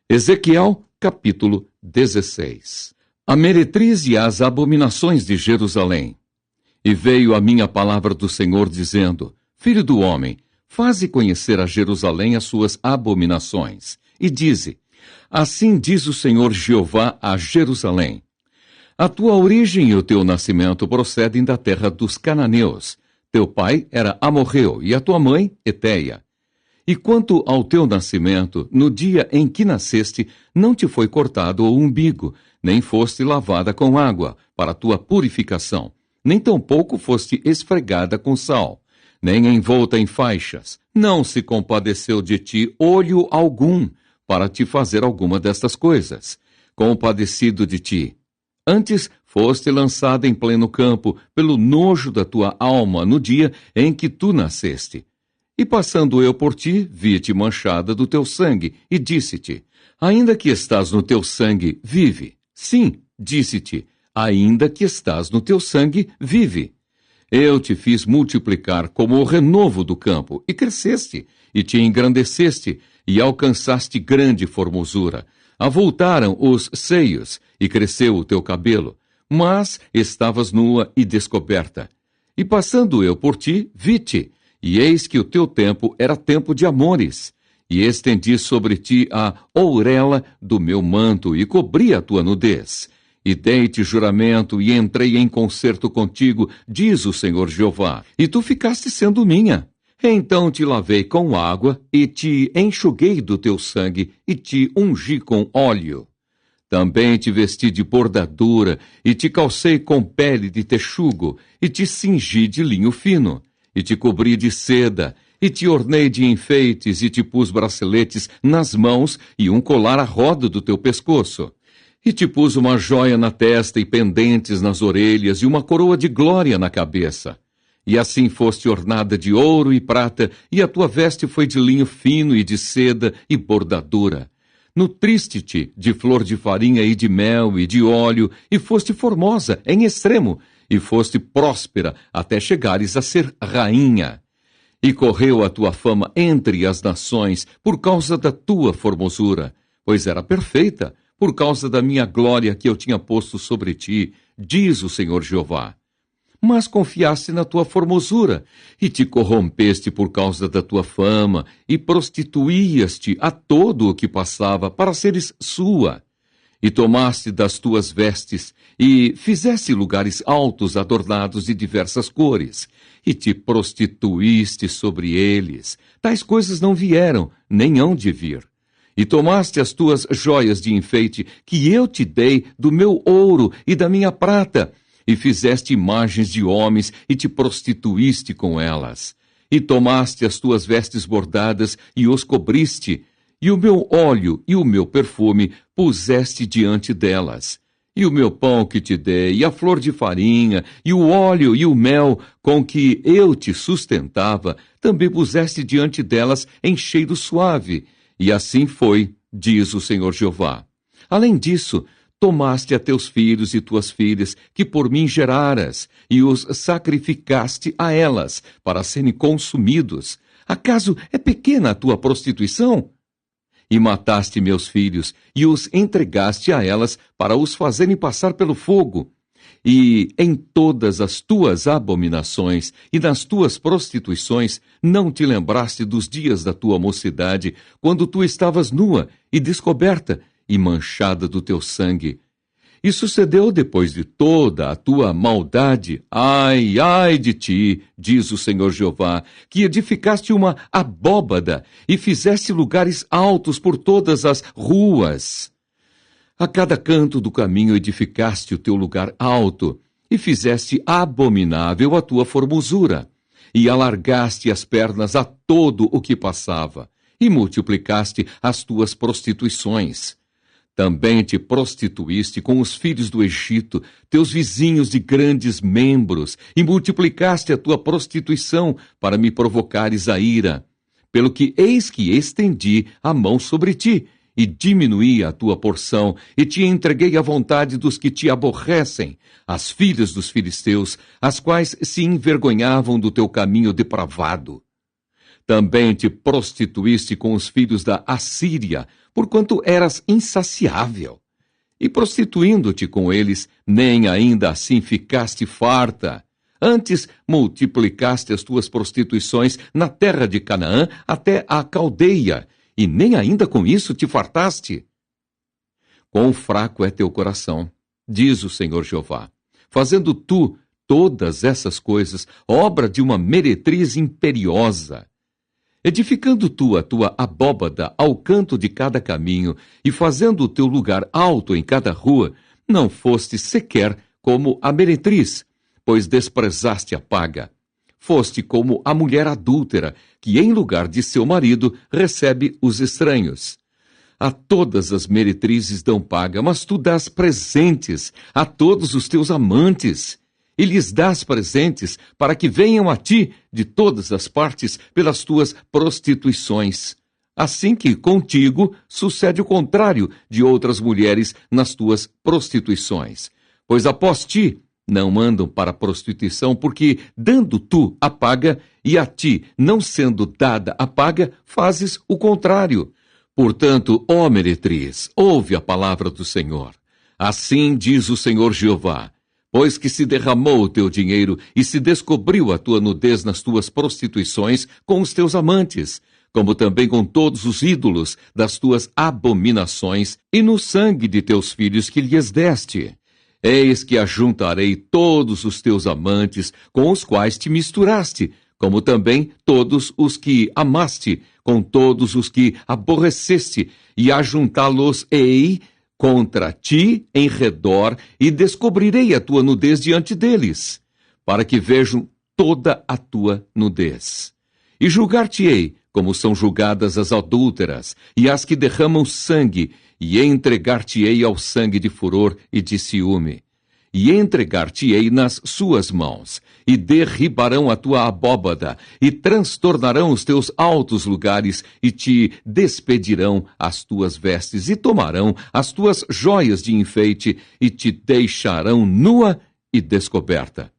Ezequiel, capítulo 16. A meretriz e as abominações de Jerusalém. E veio a mim a palavra do Senhor, dizendo: Filho do homem, faze conhecer a Jerusalém as suas abominações. E dize: Assim diz o Senhor Jeová a Jerusalém: A tua origem e o teu nascimento procedem da terra dos cananeus. Teu pai era amorreu e a tua mãe, Eteia. E quanto ao teu nascimento, no dia em que nasceste, não te foi cortado o umbigo, nem foste lavada com água, para a tua purificação, nem tampouco foste esfregada com sal, nem envolta em faixas. Não se compadeceu de ti olho algum, para te fazer alguma destas coisas. Compadecido de ti. Antes foste lançada em pleno campo, pelo nojo da tua alma, no dia em que tu nasceste. E passando eu por ti, vi-te manchada do teu sangue, e disse-te: Ainda que estás no teu sangue, vive. Sim, disse-te: Ainda que estás no teu sangue, vive. Eu te fiz multiplicar como o renovo do campo, e cresceste, e te engrandeceste, e alcançaste grande formosura. Avultaram os seios, e cresceu o teu cabelo, mas estavas nua e descoberta. E passando eu por ti, vi-te, e eis que o teu tempo era tempo de amores, e estendi sobre ti a ourela do meu manto, e cobri a tua nudez. E dei-te juramento, e entrei em concerto contigo, diz o Senhor Jeová, e tu ficaste sendo minha. Então te lavei com água, e te enxuguei do teu sangue, e te ungi com óleo. Também te vesti de bordadura, e te calcei com pele de texugo, e te cingi de linho fino. E te cobri de seda, e te ornei de enfeites, e te pus braceletes nas mãos e um colar à roda do teu pescoço. E te pus uma joia na testa e pendentes nas orelhas e uma coroa de glória na cabeça. E assim foste ornada de ouro e prata, e a tua veste foi de linho fino e de seda e bordadura. Nutriste-te de flor de farinha e de mel e de óleo, e foste formosa em extremo, e foste próspera até chegares a ser rainha. E correu a tua fama entre as nações por causa da tua formosura, pois era perfeita, por causa da minha glória que eu tinha posto sobre ti, diz o Senhor Jeová. Mas confiaste na tua formosura, e te corrompeste por causa da tua fama, e prostituías-te a todo o que passava, para seres sua. E tomaste das tuas vestes, e fizeste lugares altos adornados de diversas cores, e te prostituíste sobre eles. Tais coisas não vieram, nem hão de vir. E tomaste as tuas joias de enfeite, que eu te dei do meu ouro e da minha prata, e fizeste imagens de homens, e te prostituíste com elas. E tomaste as tuas vestes bordadas, e os cobriste, e o meu óleo e o meu perfume puseste diante delas. E o meu pão que te dei, e a flor de farinha, e o óleo e o mel com que eu te sustentava, também puseste diante delas em cheiro suave. E assim foi, diz o Senhor Jeová. Além disso, tomaste a teus filhos e tuas filhas, que por mim geraras, e os sacrificaste a elas, para serem consumidos. Acaso é pequena a tua prostituição? E mataste meus filhos, e os entregaste a elas, para os fazerem passar pelo fogo. E em todas as tuas abominações e nas tuas prostituições, não te lembraste dos dias da tua mocidade, quando tu estavas nua e descoberta, e manchada do teu sangue. E sucedeu depois de toda a tua maldade, ai, ai de ti, diz o Senhor Jeová, que edificaste uma abóbada e fizeste lugares altos por todas as ruas. A cada canto do caminho edificaste o teu lugar alto, e fizeste abominável a tua formosura, e alargaste as pernas a todo o que passava, e multiplicaste as tuas prostituições. Também te prostituíste com os filhos do Egito, teus vizinhos de grandes membros, e multiplicaste a tua prostituição para me provocares a ira. Pelo que eis que estendi a mão sobre ti, e diminuí a tua porção, e te entreguei à vontade dos que te aborrecem, as filhas dos filisteus, as quais se envergonhavam do teu caminho depravado. Também te prostituíste com os filhos da Assíria, porquanto eras insaciável. E prostituindo-te com eles, nem ainda assim ficaste farta. Antes multiplicaste as tuas prostituições na terra de Canaã até a Caldeia, e nem ainda com isso te fartaste. Quão fraco é teu coração, diz o Senhor Jeová, fazendo tu todas essas coisas, obra de uma meretriz imperiosa. Edificando tu a tua abóbada ao canto de cada caminho, e fazendo o teu lugar alto em cada rua, não foste sequer como a meretriz, pois desprezaste a paga. Foste como a mulher adúltera, que em lugar de seu marido recebe os estranhos. A todas as meretrizes dão paga, mas tu dás presentes a todos os teus amantes, e lhes dás presentes para que venham a ti de todas as partes pelas tuas prostituições. Assim que contigo sucede o contrário de outras mulheres nas tuas prostituições. Pois após ti não mandam para a prostituição, porque, dando tu a paga, e a ti não sendo dada a paga, fazes o contrário. Portanto, ó meretriz, ouve a palavra do Senhor. Assim diz o Senhor Jeová: pois que se derramou o teu dinheiro e se descobriu a tua nudez nas tuas prostituições com os teus amantes, como também com todos os ídolos das tuas abominações e no sangue de teus filhos que lhes deste. Eis que ajuntarei todos os teus amantes com os quais te misturaste, como também todos os que amaste, com todos os que aborreceste, e ajuntá-los-ei contra ti em redor, e descobrirei a tua nudez diante deles, para que vejam toda a tua nudez. E julgar-te-ei, como são julgadas as adúlteras, e as que derramam sangue, e entregar-te-ei ao sangue de furor e de ciúme. E entregar-te-ei nas suas mãos, e derribarão a tua abóbada, e transtornarão os teus altos lugares, e te despedirão as tuas vestes, e tomarão as tuas joias de enfeite, e te deixarão nua e descoberta.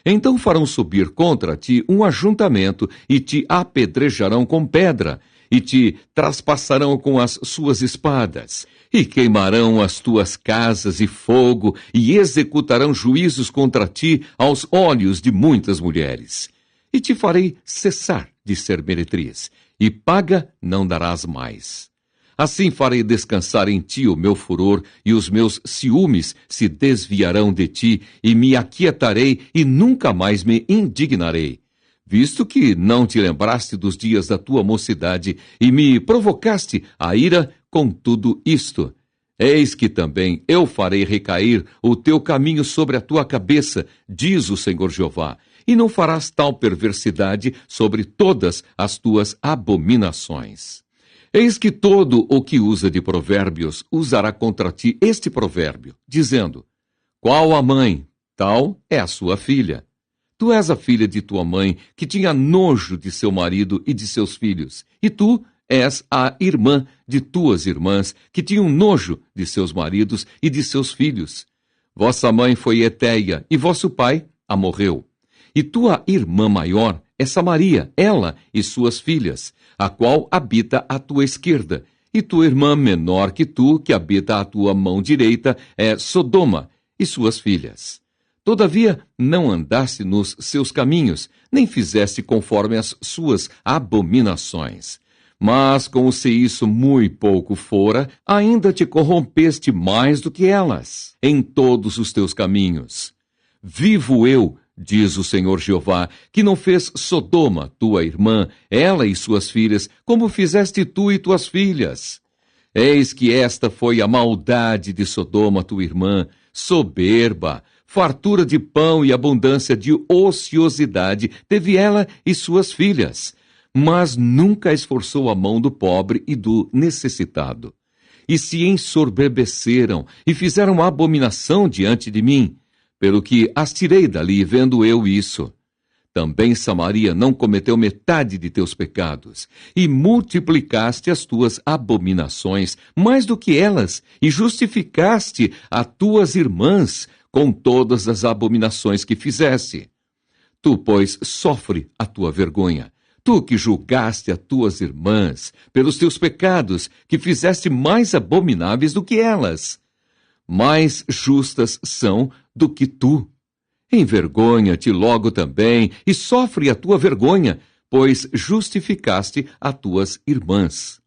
Então farão subir contra ti um ajuntamento, e te apedrejarão com pedra, e te traspassarão com as suas espadas, e queimarão as tuas casas e fogo, e executarão juízos contra ti aos olhos de muitas mulheres. E te farei cessar de ser meretriz, e paga não darás mais. Assim farei descansar em ti o meu furor, e os meus ciúmes se desviarão de ti, e me aquietarei, e nunca mais me indignarei. Visto que não te lembraste dos dias da tua mocidade, e me provocaste a ira com tudo isto. Eis que também eu farei recair o teu caminho sobre a tua cabeça, diz o Senhor Jeová, e não farás tal perversidade sobre todas as tuas abominações. Eis que todo o que usa de provérbios usará contra ti este provérbio, dizendo: qual a mãe, tal é a sua filha. Tu és a filha de tua mãe, que tinha nojo de seu marido e de seus filhos, e tu és a irmã de tuas irmãs, que tinham nojo de seus maridos e de seus filhos. Vossa mãe foi Eteia, e vosso pai amorreu. E tua irmã maior é Samaria, ela e suas filhas, a qual habita à tua esquerda. E tua irmã menor que tu, que habita à tua mão direita, é Sodoma e suas filhas. Todavia, não andaste nos seus caminhos, nem fizeste conforme as suas abominações. Mas, como se isso muito pouco fora, ainda te corrompeste mais do que elas, em todos os teus caminhos. Vivo eu, diz o Senhor Jeová, que não fez Sodoma, tua irmã, ela e suas filhas, como fizeste tu e tuas filhas. Eis que esta foi a maldade de Sodoma, tua irmã, soberba, fartura de pão e abundância de ociosidade teve ela e suas filhas, mas nunca esforçou a mão do pobre e do necessitado. E se ensoberbeceram e fizeram abominação diante de mim, pelo que as tirei dali, vendo eu isso. Também Samaria não cometeu metade de teus pecados, e multiplicaste as tuas abominações mais do que elas, e justificaste as tuas irmãs com todas as abominações que fizeste. Tu, pois, sofre a tua vergonha. Tu que julgaste as tuas irmãs pelos teus pecados, que fizeste mais abomináveis do que elas. Mais justas são do que tu. Envergonha-te logo também e sofre a tua vergonha, pois justificaste as tuas irmãs.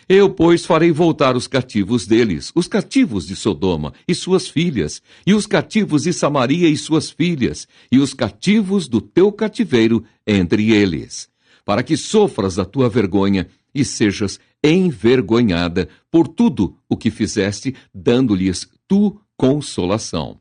Eu, pois, farei voltar os cativos deles, os cativos de Sodoma e suas filhas, e os cativos de Samaria e suas filhas, e os cativos do teu cativeiro entre eles, para que sofras a tua vergonha e sejas envergonhada por tudo o que fizeste, dando-lhes tu consolação.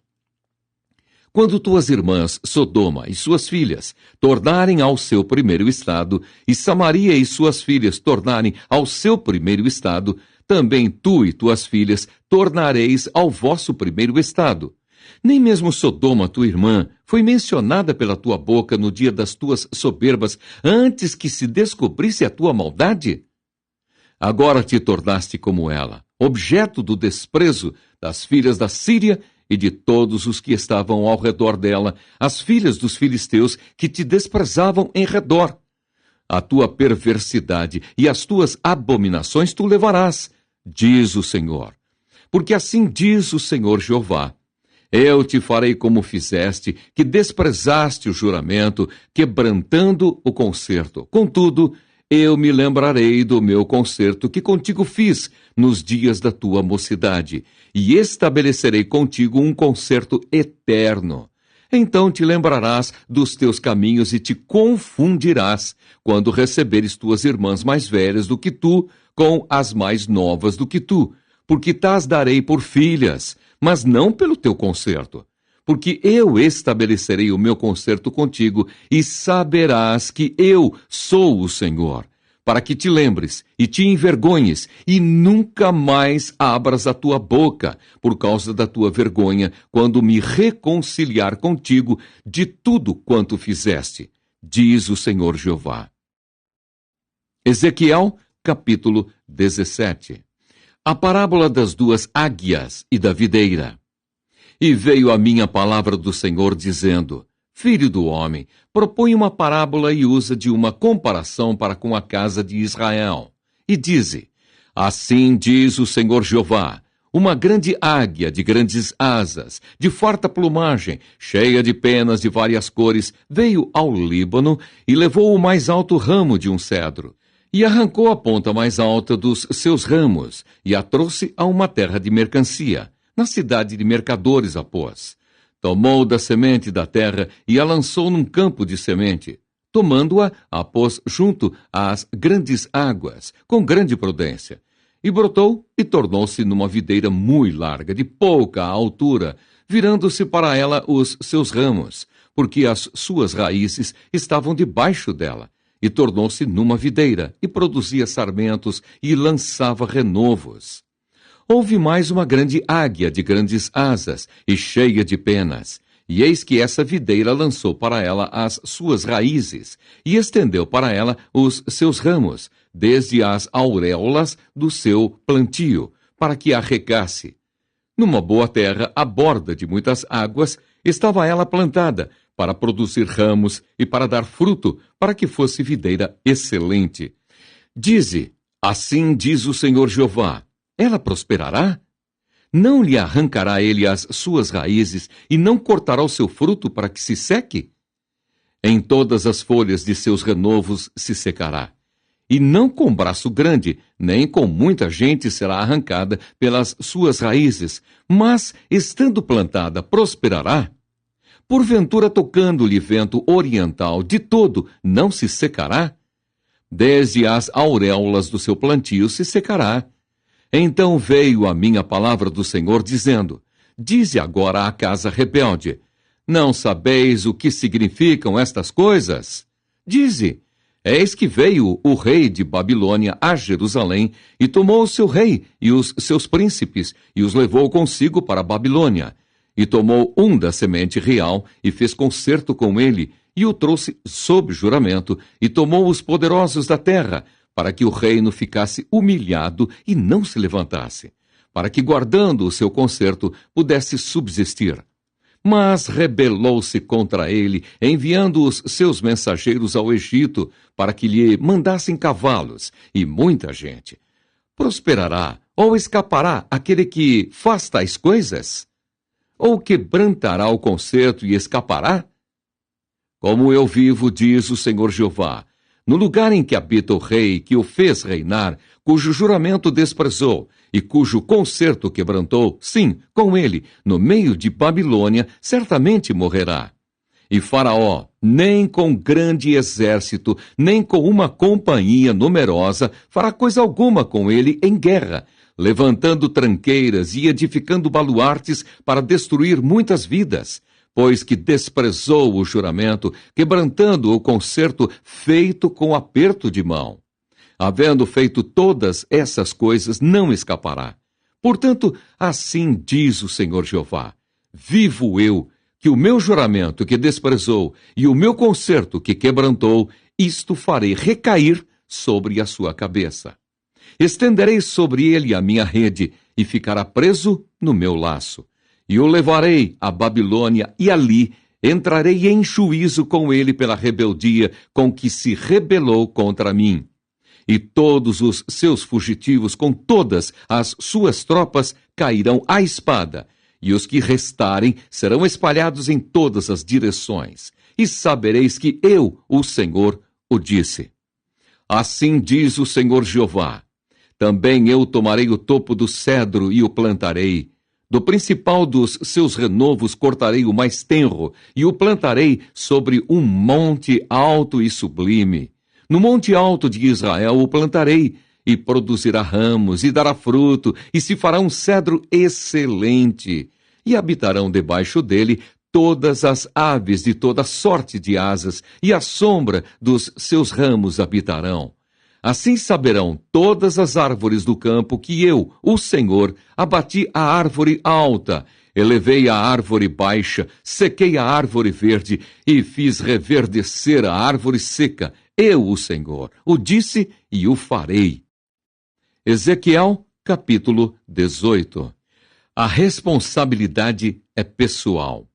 Quando tuas irmãs Sodoma e suas filhas tornarem ao seu primeiro estado, e Samaria e suas filhas tornarem ao seu primeiro estado, também tu e tuas filhas tornareis ao vosso primeiro estado. Nem mesmo Sodoma, tua irmã, foi mencionada pela tua boca no dia das tuas soberbas, antes que se descobrisse a tua maldade? Agora te tornaste como ela, objeto do desprezo das filhas da Síria e de todos os que estavam ao redor dela, as filhas dos filisteus que te desprezavam em redor. A tua perversidade e as tuas abominações tu levarás, diz o Senhor. Porque assim diz o Senhor Jeová: eu te farei como fizeste, que desprezaste o juramento, quebrantando o concerto. Contudo, eu me lembrarei do meu concerto que contigo fiz nos dias da tua mocidade, e estabelecerei contigo um concerto eterno. Então te lembrarás dos teus caminhos e te confundirás, quando receberes tuas irmãs mais velhas do que tu, com as mais novas do que tu, porque t'as darei por filhas, mas não pelo teu concerto. Porque eu estabelecerei o meu concerto contigo, e saberás que eu sou o Senhor, para que te lembres e te envergonhes, e nunca mais abras a tua boca, por causa da tua vergonha, quando me reconciliar contigo de tudo quanto fizeste, diz o Senhor Jeová. Ezequiel, capítulo 17. A parábola das duas águias e da videira. E veio a mim a palavra do Senhor, dizendo: Filho do homem, propõe uma parábola e usa de uma comparação para com a casa de Israel. E dize: assim diz o Senhor Jeová: uma grande águia de grandes asas, de farta plumagem, cheia de penas de várias cores, veio ao Líbano e levou o mais alto ramo de um cedro, e arrancou a ponta mais alta dos seus ramos, e a trouxe a uma terra de mercancia. Na cidade de mercadores a pôs. Tomou da semente da terra e a lançou num campo de semente. Tomando-a, a pôs junto às grandes águas, com grande prudência. E brotou e tornou-se numa videira muito larga, de pouca altura, virando-se para ela os seus ramos, porque as suas raízes estavam debaixo dela. E tornou-se numa videira, e produzia sarmentos, e lançava renovos. Houve mais uma grande águia de grandes asas e cheia de penas, e eis que essa videira lançou para ela as suas raízes, e estendeu para ela os seus ramos, desde as auréolas do seu plantio, para que a regasse. Numa boa terra, à borda de muitas águas, estava ela plantada, para produzir ramos e para dar fruto, para que fosse videira excelente. Dize: assim diz o Senhor Jeová: ela prosperará? Não lhe arrancará ele as suas raízes e não cortará o seu fruto para que se seque? Em todas as folhas de seus renovos se secará. E não com braço grande, nem com muita gente será arrancada pelas suas raízes, mas, estando plantada, prosperará. Porventura, tocando-lhe vento oriental, de todo não se secará? Desde as auréolas do seu plantio se secará. Então veio a mim a palavra do Senhor, dizendo: dize agora à casa rebelde: não sabeis o que significam estas coisas? Dize: eis que veio o rei de Babilônia a Jerusalém, e tomou o seu rei e os seus príncipes, e os levou consigo para a Babilônia. E tomou um da semente real, e fez concerto com ele, e o trouxe sob juramento, e tomou os poderosos da terra, para que o reino ficasse humilhado e não se levantasse, para que, guardando o seu concerto, pudesse subsistir. Mas rebelou-se contra ele, enviando os seus mensageiros ao Egito, para que lhe mandassem cavalos e muita gente. Prosperará ou escapará aquele que faz tais coisas? Ou quebrantará o concerto e escapará? Como eu vivo, diz o Senhor Jeová, no lugar em que habita o rei que o fez reinar, cujo juramento desprezou e cujo concerto quebrantou, sim, com ele, no meio de Babilônia, certamente morrerá. E Faraó, nem com grande exército, nem com uma companhia numerosa, fará coisa alguma com ele em guerra, levantando tranqueiras e edificando baluartes para destruir muitas vidas, pois que desprezou o juramento, quebrantando o concerto feito com aperto de mão. Havendo feito todas essas coisas, não escapará. Portanto, assim diz o Senhor Jeová: vivo eu, que o meu juramento que desprezou e o meu concerto que quebrantou, isto farei recair sobre a sua cabeça. Estenderei sobre ele a minha rede, e ficará preso no meu laço. E o levarei à Babilônia, e ali entrarei em juízo com ele pela rebeldia com que se rebelou contra mim. E todos os seus fugitivos, com todas as suas tropas, cairão à espada, e os que restarem serão espalhados em todas as direções. E sabereis que eu, o Senhor, o disse. Assim diz o Senhor Jeová: também eu tomarei o topo do cedro e o plantarei. Do principal dos seus renovos cortarei o mais tenro, e o plantarei sobre um monte alto e sublime. No monte alto de Israel o plantarei, e produzirá ramos, e dará fruto, e se fará um cedro excelente. E habitarão debaixo dele todas as aves de toda sorte de asas, e à sombra dos seus ramos habitarão. Assim saberão todas as árvores do campo que eu, o Senhor, abati a árvore alta, elevei a árvore baixa, sequei a árvore verde e fiz reverdecer a árvore seca. Eu, o Senhor, o disse e o farei. Ezequiel, capítulo 18. A responsabilidade é pessoal.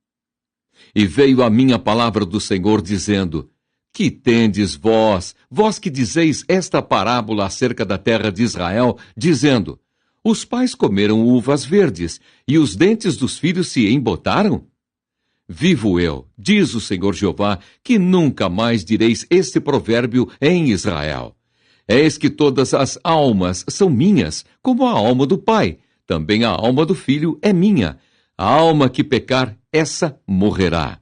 E veio a minha palavra do Senhor dizendo: que tendes vós, vós que dizeis esta parábola acerca da terra de Israel, dizendo: os pais comeram uvas verdes, e os dentes dos filhos se embotaram? Vivo eu, diz o Senhor Jeová, que nunca mais direis este provérbio em Israel. Eis que todas as almas são minhas, como a alma do pai, também a alma do filho é minha. A alma que pecar, essa morrerá.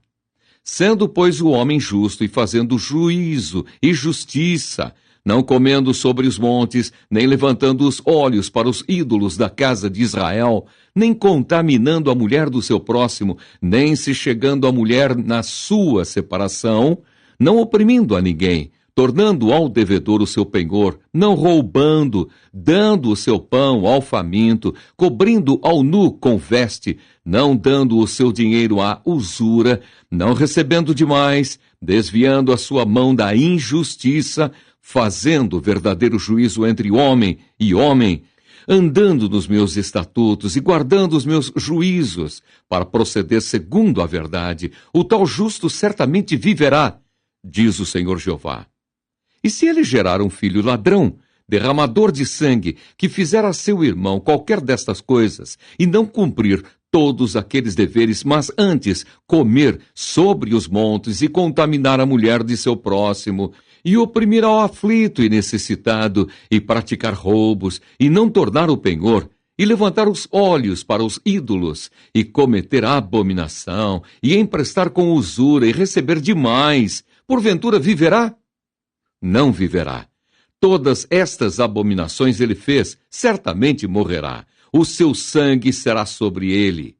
Sendo, pois, o homem justo e fazendo juízo e justiça, não comendo sobre os montes, nem levantando os olhos para os ídolos da casa de Israel, nem contaminando a mulher do seu próximo, nem se chegando à mulher na sua separação, não oprimindo a ninguém, tornando ao devedor o seu penhor, não roubando, dando o seu pão ao faminto, cobrindo ao nu com veste, não dando o seu dinheiro à usura, não recebendo demais, desviando a sua mão da injustiça, fazendo verdadeiro juízo entre homem e homem, andando nos meus estatutos e guardando os meus juízos, para proceder segundo a verdade, o tal justo certamente viverá, diz o Senhor Jeová. E se ele gerar um filho ladrão, derramador de sangue, que fizer a seu irmão qualquer destas coisas, e não cumprir todos aqueles deveres, mas antes comer sobre os montes e contaminar a mulher de seu próximo, e oprimir ao aflito e necessitado, e praticar roubos, e não tornar o penhor, e levantar os olhos para os ídolos, e cometer abominação, e emprestar com usura, e receber demais, porventura viverá? Não viverá. Todas estas abominações ele fez, certamente morrerá. O seu sangue será sobre ele.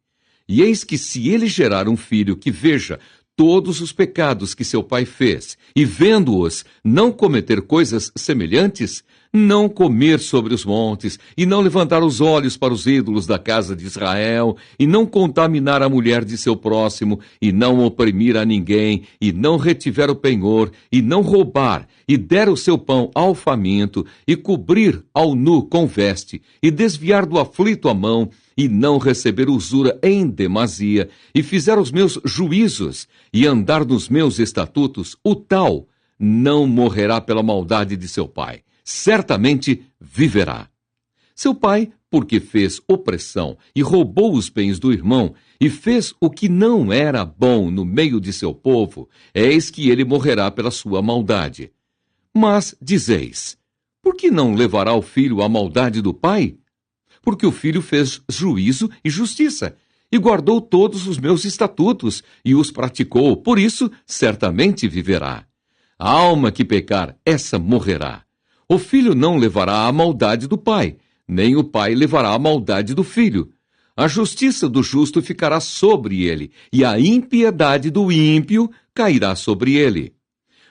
E eis que se ele gerar um filho que veja todos os pecados que seu pai fez, e vendo-os não cometer coisas semelhantes, não comer sobre os montes, e não levantar os olhos para os ídolos da casa de Israel, e não contaminar a mulher de seu próximo, e não oprimir a ninguém, e não retiver o penhor, e não roubar, e der o seu pão ao faminto, e cobrir ao nu com veste, e desviar do aflito a mão, e não receber usura em demasia, e fizer os meus juízos, e andar nos meus estatutos, o tal não morrerá pela maldade de seu pai, certamente viverá. Seu pai, porque fez opressão e roubou os bens do irmão, e fez o que não era bom no meio de seu povo, eis que ele morrerá pela sua maldade. Mas dizeis, por que não levará o filho a maldade do pai? Porque o filho fez juízo e justiça, e guardou todos os meus estatutos, e os praticou, por isso certamente viverá. A alma que pecar, essa morrerá. O filho não levará a maldade do pai, nem o pai levará a maldade do filho. A justiça do justo ficará sobre ele, e a impiedade do ímpio cairá sobre ele.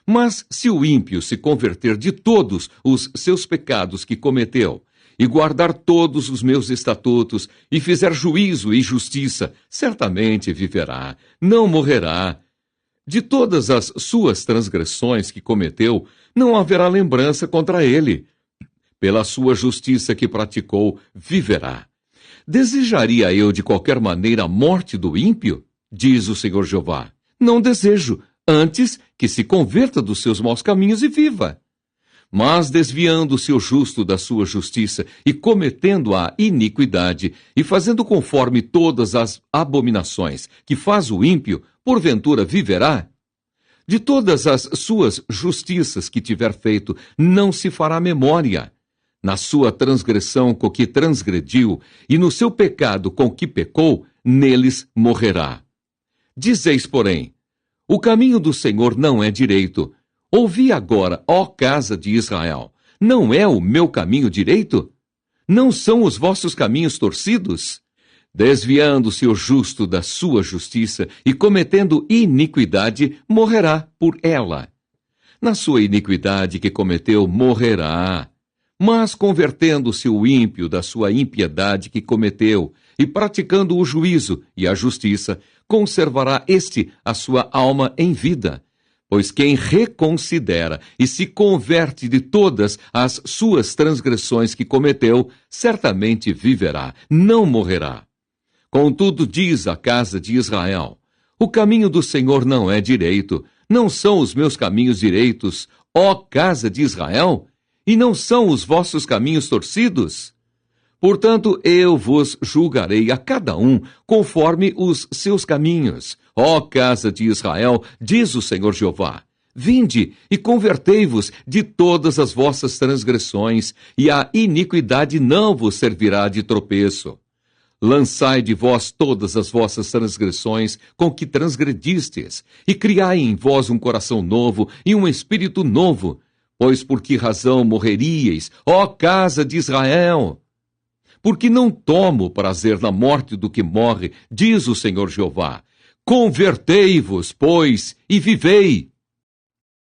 Mas se o ímpio se converter de todos os seus pecados que cometeu, e guardar todos os meus estatutos, e fizer juízo e justiça, certamente viverá, não morrerá. De todas as suas transgressões que cometeu, não haverá lembrança contra ele. Pela sua justiça que praticou, viverá. Desejaria eu de qualquer maneira a morte do ímpio? Diz o Senhor Jeová. Não desejo, antes que se converta dos seus maus caminhos e viva. Mas desviando-se o justo da sua justiça e cometendo a iniquidade e fazendo conforme todas as abominações que faz o ímpio, porventura viverá? De todas as suas justiças que tiver feito, não se fará memória. Na sua transgressão com que transgrediu, e no seu pecado com que pecou, neles morrerá. Dizeis, porém, o caminho do Senhor não é direito. Ouvi agora, ó casa de Israel, não é o meu caminho direito? Não são os vossos caminhos torcidos? Desviando-se o justo da sua justiça e cometendo iniquidade, morrerá por ela. Na sua iniquidade que cometeu, morrerá. Mas convertendo-se o ímpio da sua impiedade que cometeu, e praticando o juízo e a justiça, conservará este a sua alma em vida. Pois quem reconsidera e se converte de todas as suas transgressões que cometeu, certamente viverá, não morrerá. Contudo, diz a casa de Israel, o caminho do Senhor não é direito, não são os meus caminhos direitos, ó casa de Israel, e não são os vossos caminhos torcidos? Portanto, eu vos julgarei a cada um conforme os seus caminhos. Ó casa de Israel, diz o Senhor Jeová, vinde e convertei-vos de todas as vossas transgressões, e a iniquidade não vos servirá de tropeço. Lançai de vós todas as vossas transgressões com que transgredistes, e criai em vós um coração novo e um espírito novo. Pois por que razão morreríeis, ó casa de Israel? Porque não tomo prazer na morte do que morre, diz o Senhor Jeová. Convertei-vos, pois, e vivei.